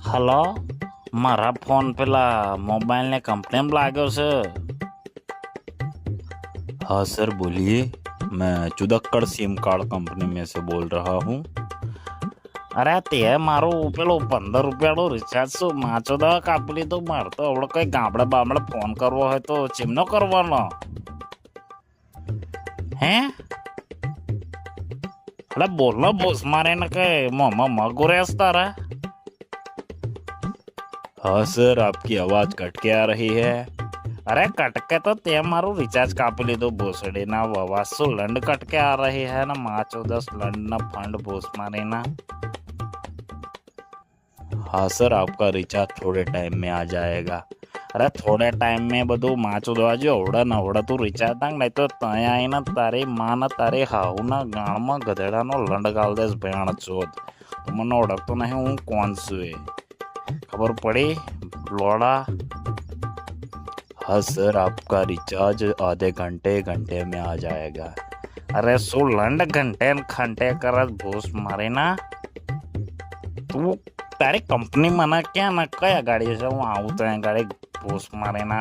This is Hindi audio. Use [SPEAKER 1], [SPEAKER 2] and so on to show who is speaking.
[SPEAKER 1] હલો, માरा फोन પેલા मोबाइल ने कंपनी में लाग्यो છે।
[SPEAKER 2] हाँ सर बोलिए। मैं चुदक्कड़ सिम कार्ड कंपनी में से बोल रहा हूँ।
[SPEAKER 1] અરે તે મારું પેલું 15 રૂપિયાનું રિચાર્જ શું માચો દવા કાપી લીધું। મારે તો હવડે કઈ ગામડે બામડે ફોન કરવો હોય તો ચીમનો કરવાનો હે? એટલે બોલો બોસ મારે ને કઈ મોમાં મગુરેસ તારા।
[SPEAKER 2] हाँ सर आपकी आवाज़ कट के आ रही है।
[SPEAKER 1] अरे कटके तो ते मारू रिचार्ज कापी लीधो भोसड़ी ना ववासु लंड कटके आ रही है ना माचो 10 लंड ना फंड भोस मारी ना।
[SPEAKER 2] हाँ सर आपका रिचार्ज थोड़े टाइम में आ जाएगा।
[SPEAKER 1] अरे थोड़े टाइम में बधु माचो दवाजो ओड़ा ना ओड़ा तू रिचार्ज नाख नहीं तो तया आई ना तारी मां ना तारी हाहू ना गाण में गधेड़ा नो लंड गाल देस भेण चोद। तो मने ओळखतो नहीं हूँ कौन छू ए खबर पड़ी लोड़ा।
[SPEAKER 2] हाँ सर आपका रिचार्ज आधे घंटे घंटे में आ जाएगा।
[SPEAKER 1] अरे सो लंड घंटे खंटे करत भूस मारी ना तू तारी कंपनी मना क्या ना कया गाड़ी से हूँ आऊँ तो गाड़ी भूस मारे ना।